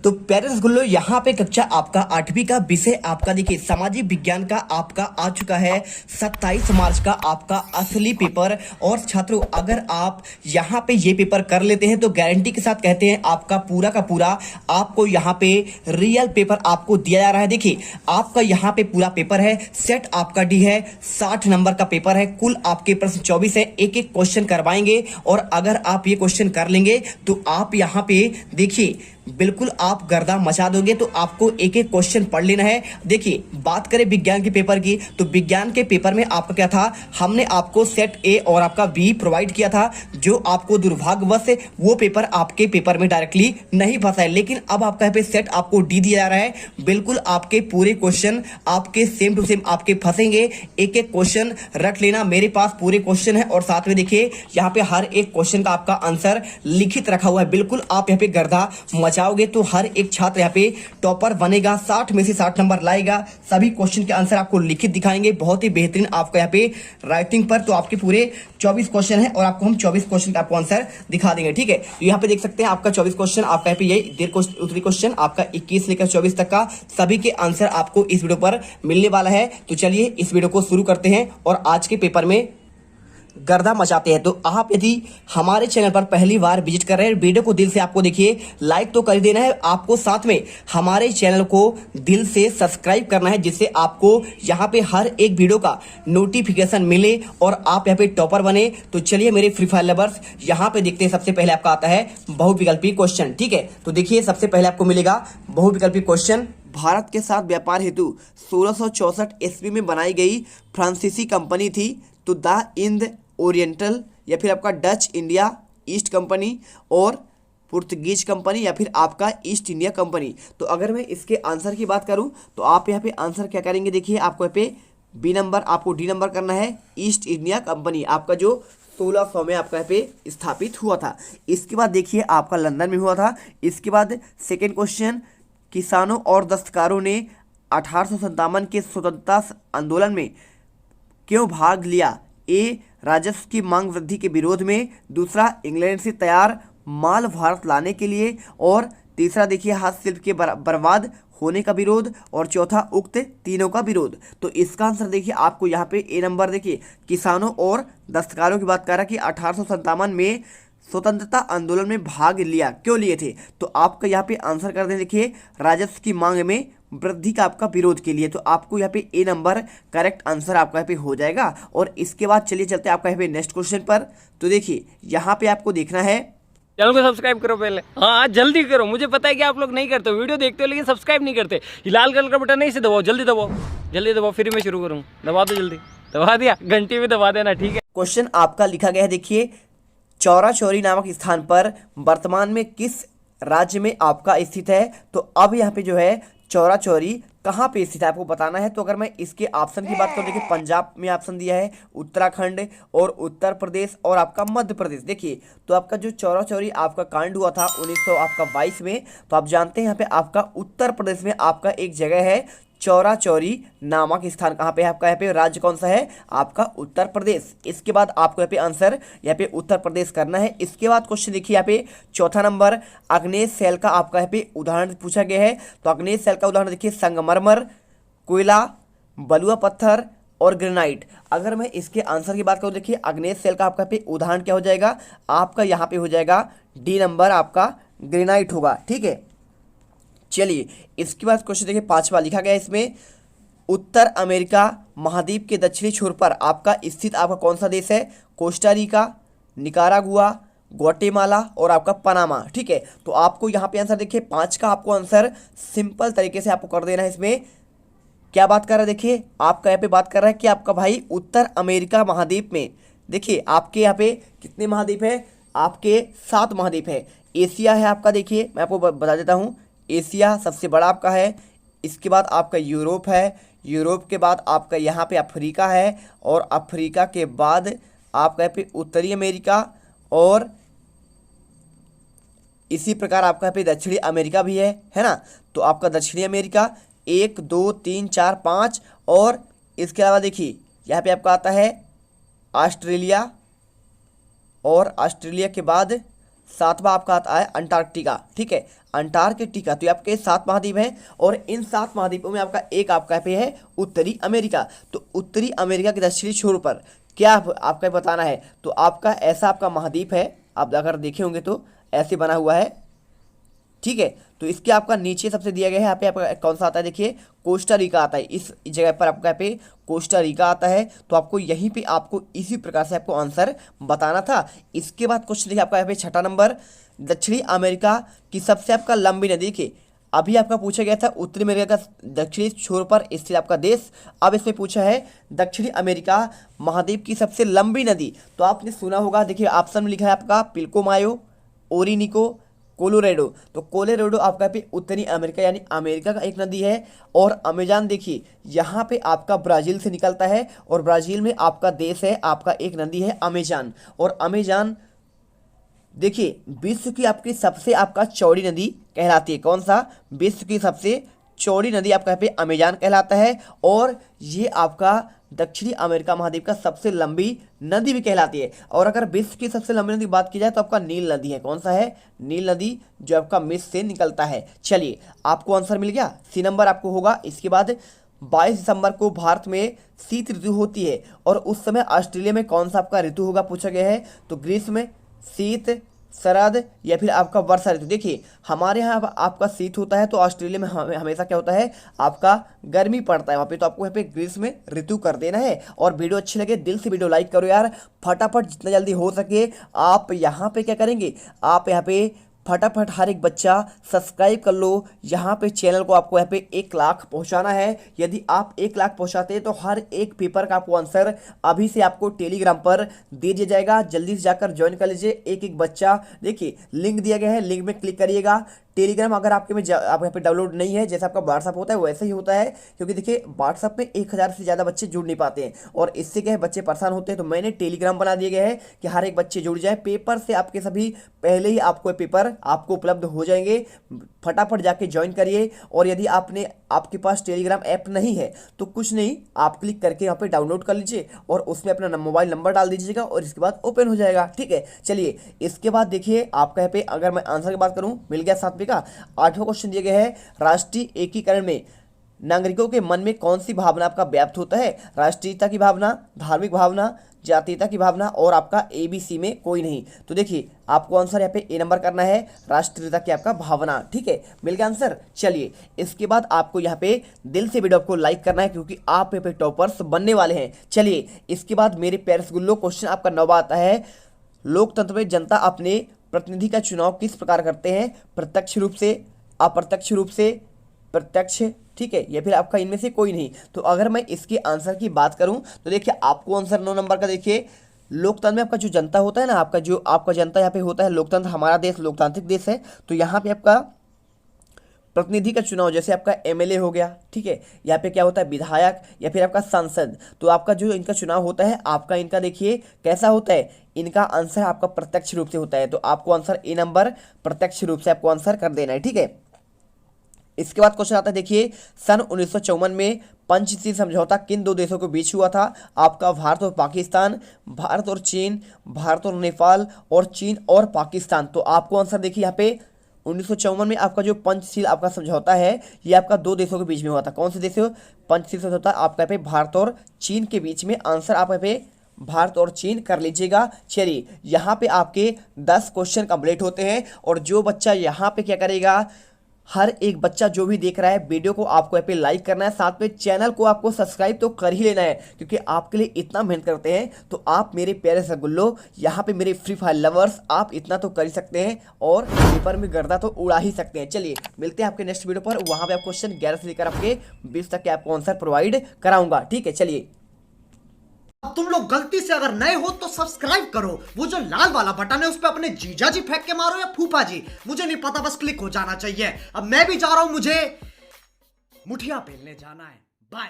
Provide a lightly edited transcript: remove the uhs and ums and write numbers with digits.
तो प्यारे रसगुल्लो, यहाँ पे कक्षा आपका 8वीं का विषय आपका देखिए सामाजिक विज्ञान का आपका आ चुका है 27 मार्च का आपका असली पेपर। और छात्रों, अगर आप यहाँ पे ये पेपर कर लेते हैं तो गारंटी के साथ कहते हैं आपका पूरा का पूरा आपको यहाँ पे रियल पेपर आपको दिया जा रहा है। देखिए आपका यहाँ पे पूरा पेपर है, सेट आपका डी है, 60 नंबर का पेपर है, कुल आपके प्रश्न 24 है, एक एक क्वेश्चन करवाएंगे। और अगर आप ये क्वेश्चन कर लेंगे तो आप यहाँ पे देखिए बिल्कुल आप गर्दा मचा दोगे। तो आपको एक एक क्वेश्चन पढ़ लेना है। देखिए बात करें विज्ञान के पेपर की, तो विज्ञान के पेपर में आपका क्या था, हमने आपको सेट ए और आपका बी प्रोवाइड किया था, जो आपको दुर्भाग्यवश वो पेपर आपके पेपर में डायरेक्टली नहीं फंसा है। लेकिन अब आपका यहाँ पे सेट आपको डी दिया जा रहा है, बिल्कुल आपके पूरे क्वेश्चन आपके सेम टू सेम आपके फंसेंगे। एक एक क्वेश्चन रख लेना, मेरे पास पूरे क्वेश्चन है और साथ में देखिए यहाँ पे हर एक क्वेश्चन का आपका आंसर लिखित रखा हुआ है। बिल्कुल आप यहाँ पे गर्दा मचाओगे तो हर एक छात्र यहाँ पे टॉपर बनेगा, 60 में से 60 नंबर लाएगा। सभी क्वेश्चन के आंसर आपको लिखित दिखाएंगे, बहुत ही बेहतरीन आपका यहाँ पे राइटिंग पर। तो आपके पूरे 24 क्वेश्चन है और आपको हम 24 क्वेश्चन का आपको आंसर दिखा देंगे। ठीक है, तो यहाँ पे देख सकते हैं आपका 24 क्वेश्चन, आपका यहाँ पे ये देर उत्तरी क्वेश्चन आपका 21 लेकर 24 तक का सभी के आंसर आपको इस वीडियो पर मिलने वाला है। तो चलिए इस वीडियो को शुरू करते हैं और आज के पेपर में गर्दा मचाते हैं। तो आप यदि हमारे चैनल पर पहली बार विजिट कर रहे हैं, वीडियो को दिल से आपको देखिए लाइक तो कर देना है, आपको साथ में हमारे चैनल को दिल से सब्सक्राइब करना है, जिससे आपको यहाँ पे हर एक वीडियो का नोटिफिकेशन मिले और आप यहाँ पे टॉपर बने। तो चलिए मेरे फ्री फायर लवर्स, यहाँ पे देखते हैं। सबसे पहले आपका आता है बहुविकल्पी क्वेश्चन। ठीक है, तो देखिए सबसे पहले आपको मिलेगा बहुविकल्पी क्वेश्चन। भारत के साथ व्यापार हेतु 1664 ईस्वी में बनाई गई फ्रांसीसी कंपनी थी, तो द इंड ओरिएंटल, या फिर आपका डच इंडिया ईस्ट कंपनी, और पुर्तगीज कंपनी, या फिर आपका ईस्ट इंडिया कंपनी। तो अगर मैं इसके आंसर की बात करूं तो आप यहाँ पे आंसर क्या करेंगे, देखिए आपको यहाँ पे बी नंबर, आपको डी नंबर करना है, ईस्ट इंडिया कंपनी, आपका जो 1600 में आपका यहाँ पे स्थापित हुआ था। इसके बाद देखिए आपका लंदन में हुआ था। इसके बाद सेकेंड क्वेश्चन, किसानों और दस्तकारों ने 1857 के स्वतंत्रता आंदोलन में क्यों भाग लिया? ए, राजस्व की मांग वृद्धि के विरोध में, दूसरा इंग्लैंड से तैयार माल भारत लाने के लिए, और तीसरा देखिए हस्तशिल्प के बर्बाद होने का विरोध, और चौथा उक्त तीनों का विरोध। तो इसका आंसर देखिए आपको यहाँ पे ए नंबर, देखिए किसानों और दस्तकारों की बात कर रहा है कि 1857 में स्वतंत्रता आंदोलन में भाग लिया, क्यों लिए थे? तो आपका यहाँ पे आंसर कर दें, देखिए राजस्व की मांग में वृद्धि का आपका विरोध के लिए। तो आपको यहाँ पे ए नंबर करेक्ट आंसर आपका यहाँ पे हो जाएगा। और इसके बाद चलिए चलते हैं आपका यहाँ पे नेक्स्ट क्वेश्चन पर। तो देखिए यहाँ पे आपको देखना है, चैनल को सब्सक्राइब करो पहले, हाँ जल्दी करो, मुझे पता है कि आप लोग नहीं करते, वीडियो देखते हो लेकिन सब्सक्राइब नहीं करते। ये लाल कलर का बटन नहीं से दबाओ, जल्दी दबाओ, जल्दी दबाओ, फिर मैं शुरू करूँ। दबा दो जल्दी, दबा दिया, घंटी भी दबा देना। ठीक है, क्वेश्चन आपका लिखा गया है, देखिए चौरा चौरी नामक स्थान पर वर्तमान में किस राज्य में आपका स्थित है? तो अब यहाँ पे जो है चौरा चौरी कहाँ पे स्थित है आपको बताना है। तो अगर मैं इसके ऑप्शन की बात करूँ, देखिए पंजाब में ऑप्शन दिया है, उत्तराखंड और उत्तर प्रदेश और आपका मध्य प्रदेश। देखिए तो आपका जो चौरा चौरी आपका कांड हुआ था 1922 में, तो आप जानते हैं यहाँ पे आपका उत्तर प्रदेश में आपका एक जगह है चौरा चौरी नामक स्थान। कहाँ पे है आपका, यहाँ पे राज्य कौन सा है आपका उत्तर प्रदेश। इसके बाद आपको यहाँ पे आंसर यहाँ पे उत्तर प्रदेश करना है। इसके बाद क्वेश्चन देखिए यहाँ पे चौथा नंबर, अग्नेय सेल का आपका यहाँ पे उदाहरण पूछा गया है। तो अग्नेय सेल का उदाहरण देखिए संगमरमर, कोयला, बलुआ पत्थर और ग्रेनाइट। अगर मैं इसके आंसर की बात करूँ, देखिए अग्नेय सेल का आपका यहाँ पे उदाहरण क्या हो जाएगा, आपका यहाँ पे हो जाएगा डी नंबर, आपका ग्रेनाइट होगा। ठीक है, चलिए इसके बाद क्वेश्चन देखिए पांचवा लिखा गया है इसमें, उत्तर अमेरिका महाद्वीप के दक्षिणी छोर पर आपका स्थित आपका कौन सा देश है? कोस्टा रिका, निकारागुआ, ग्वाटेमाला और आपका पनामा। ठीक है, तो आपको यहाँ पे आंसर देखिए 5 का आपको आंसर सिंपल तरीके से आपको कर देना है। इसमें क्या बात कर रहा है, देखिए आपका यहाँ पे बात कर रहा है कि आपका भाई उत्तर अमेरिका महाद्वीप में, देखिए आपके यहाँ पे कितने महाद्वीप है, आपके 7 महाद्वीप है। एशिया है आपका, देखिए मैं आपको बता देता हूँ, एशिया सबसे बड़ा आपका है। इसके बाद आपका यूरोप है, यूरोप के बाद आपका यहाँ पे अफ्रीका है, और अफ्रीका के बाद आपका यहाँ पे उत्तरी अमेरिका, और इसी प्रकार आपका यहाँ पे दक्षिणी अमेरिका भी है ना। तो आपका दक्षिणी अमेरिका 1 2 3 4 5, और इसके अलावा देखिए यहाँ पे आपका आता है ऑस्ट्रेलिया, और ऑस्ट्रेलिया के बाद सातवां आपका आता है अंटार्कटिका, ठीक है, अंटार्कटिका। तो ये आपके 7 महाद्वीप हैं और इन 7 महाद्वीपों में आपका एक आपका पे है उत्तरी अमेरिका। तो उत्तरी अमेरिका के दक्षिणी छोर पर क्या आपका बताना है, तो आपका ऐसा आपका महाद्वीप है, आप अगर देखे होंगे तो ऐसे बना हुआ है, ठीक है। तो इसके आपका नीचे सबसे दिया गया है, यहाँ पे आपका कौन सा आता है, देखिए कोस्टा रिका आता है, इस जगह पर आपका यहाँ पे कोस्टा रिका आता है। तो आपको यहीं पे आपको इसी प्रकार से आपको आंसर बताना था। इसके बाद क्वेश्चन देखिए आपका यहाँ पे 6ठा नंबर, दक्षिणी अमेरिका की सबसे आपका लंबी नदी, देखिए अभी आपका पूछा गया था उत्तरी अमेरिका का दक्षिणी छोर पर स्थित आपका देश, अब इसमें पूछा है दक्षिणी अमेरिका महाद्वीप की सबसे लंबी नदी। तो आपने सुना होगा, देखिए ऑप्शन में लिखा है आपका पिल्कोमायो, ओरिनिको, कोलोराडो। तो कोलोराडो आपका पे उत्तरी अमेरिका यानी अमेरिका का एक नदी है। और अमेजान देखिए यहाँ पे आपका ब्राज़ील से निकलता है और ब्राज़ील में आपका देश है, आपका एक नदी है अमेजान। और अमेजान देखिए विश्व की आपकी सबसे आपका चौड़ी नदी कहलाती है, कौन सा, विश्व की सबसे चौड़ी नदी आपका यहाँ पे अमेजान कहलाता है। और ये आपका दक्षिणी अमेरिका महाद्वीप का सबसे लंबी नदी भी कहलाती है। और अगर विश्व की सबसे लंबी नदी की बात की जाए तो आपका नील नदी है, कौन सा है, नील नदी जो आपका मिस्र से निकलता है। चलिए आपको आंसर मिल गया, सी नंबर आपको होगा। इसके बाद 22 दिसंबर को भारत में शीत ऋतु होती है और उस समय ऑस्ट्रेलिया में कौन सा आपका ऋतु होगा पूछा गया है। तो ग्रीष्म, शीत, शरद या फिर आपका वर्षा ऋतु। देखिए हमारे यहाँ आपका शीत होता है तो ऑस्ट्रेलिया में हमेशा क्या होता है, आपका गर्मी पड़ता है वहाँ पे। तो आपको यहाँ पे ग्रीष्म ऋतु कर देना है। और वीडियो अच्छी लगे दिल से वीडियो लाइक करो यार, फटाफट जितना जल्दी हो सके। आप यहाँ पे क्या करेंगे, आप यहाँ पे फटाफट हर एक बच्चा सब्सक्राइब कर लो। यहाँ पे चैनल को आपको यहाँ पे 1 लाख पहुँचाना है। यदि आप 1 लाख पहुँचाते हैं तो हर एक पेपर का आपको आंसर अभी से आपको टेलीग्राम पर दे दिया जाएगा। जल्दी से जाकर ज्वाइन कर लीजिए। एक एक बच्चा, देखिए लिंक दिया गया है, लिंक में क्लिक करिएगा। टेलीग्राम अगर आपके में आप यहाँ पे डाउनलोड नहीं है, जैसे आपका व्हाट्सअप होता है वैसे ही होता है, क्योंकि देखिए व्हाट्सअप में 1000 से ज़्यादा बच्चे जुड़ नहीं पाते हैं और इससे क्या है बच्चे परेशान होते हैं। तो मैंने टेलीग्राम बना दिया गया है कि हर एक बच्चे जुड़ जाए। पेपर से आपके सभी पहले ही आपको पेपर आपको उपलब्ध हो जाएंगे, फटाफट जाके ज्वाइन करिए। और यदि आपके पास टेलीग्राम ऐप नहीं है तो कुछ नहीं, आप क्लिक करके यहाँ पे डाउनलोड कर लीजिए और उसमें अपना मोबाइल नंबर डाल दीजिएगा और इसके बाद ओपन हो जाएगा, ठीक है। चलिए इसके बाद देखिए आपका यहाँ पे अगर मैं आंसर की बात करूँ, मिल गया 7वें का। 8वां क्वेश्चन दिया गया है, राष्ट्रीय एकीकरण में नागरिकों के मन में कौन सी भावना आपका व्याप्त होता है। राष्ट्रीयता की भावना, धार्मिक भावना, जातीयता की भावना और आपका ABC में कोई नहीं। तो देखिए आपको आंसर यहाँ पे ए नंबर करना है, राष्ट्रीयता की आपका भावना, ठीक है, मिल गया आंसर। चलिए इसके बाद आपको यहाँ पे दिल से वीडियो को लाइक करना है क्योंकि आप यहाँ पे टॉपर्स बनने वाले हैं। चलिए इसके बाद मेरे प्यारे गुल्लो क्वेश्चन आपका 9वां आता है, लोकतंत्र में जनता अपने प्रतिनिधि का चुनाव किस प्रकार करते हैं, प्रत्यक्ष रूप से, अप्रत्यक्ष रूप से, प्रत्यक्ष, ठीक है, या फिर आपका इनमें से कोई नहीं। तो अगर मैं इसके आंसर की बात करूं तो देखिए आपको आंसर 9 नंबर का, देखिए लोकतंत्र में आपका जो जनता होता है ना, आपका जनता यहाँ पे होता है, लोकतंत्र, हमारा देश लोकतांत्रिक देश है। तो यहाँ पे आपका प्रतिनिधि का चुनाव, जैसे आपका MLA हो गया, ठीक है, यहाँ पे क्या होता है विधायक या फिर आपका सांसद। तो आपका जो इनका चुनाव होता है, आपका इनका देखिए कैसा होता है, इनका आंसर आपका प्रत्यक्ष रूप से होता है। तो आपको आंसर ए नंबर, प्रत्यक्ष रूप से आपको आंसर कर देना है, ठीक है। इसके बाद क्वेश्चन आता है, देखिए सन 1954 में पंचशील समझौता किन 2 देशों के बीच हुआ था। आपका भारत और पाकिस्तान, भारत और चीन, भारत और नेपाल और चीन और पाकिस्तान। तो आपको आंसर देखिए यहाँ पे 1954 में आपका जो पंचशील आपका समझौता है ये आपका 2 देशों के बीच में हुआ था। कौन से देश हो, पंचशील समझौता आपका यहाँ पे भारत और चीन के बीच में। आंसर आप यहाँ पे भारत और चीन कर लीजिएगा। चलिए यहाँ पे आपके 10 क्वेश्चन कंप्लीट होते हैं और जो बच्चा यहाँ पे क्या करेगा, हर एक बच्चा जो भी देख रहा है वीडियो को आपको यहाँ पे लाइक करना है, साथ में चैनल को आपको सब्सक्राइब तो कर ही लेना है क्योंकि आपके लिए इतना मेहनत करते हैं। तो आप मेरे प्यारे से गुल्लो, यहाँ पे मेरे फ्री फायर लवर्स, आप इतना तो कर ही सकते हैं और पेपर में गर्दा तो उड़ा ही सकते हैं। चलिए मिलते हैं आपके नेक्स्ट वीडियो पर, वहाँ पे आप क्वेश्चन 11 से लेकर आपके 20 तक के आपको आंसर प्रोवाइड कराऊंगा, ठीक है। चलिए अब तुम लोग गलती से अगर नए हो तो सब्सक्राइब करो, वो जो लाल वाला बटन है उस पर अपने जीजा जी फेंक के मारो या फूफा जी, मुझे नहीं पता, बस क्लिक हो जाना चाहिए। अब मैं भी जा रहा हूं, मुझे मुठिया पेलने जाना है। बाय।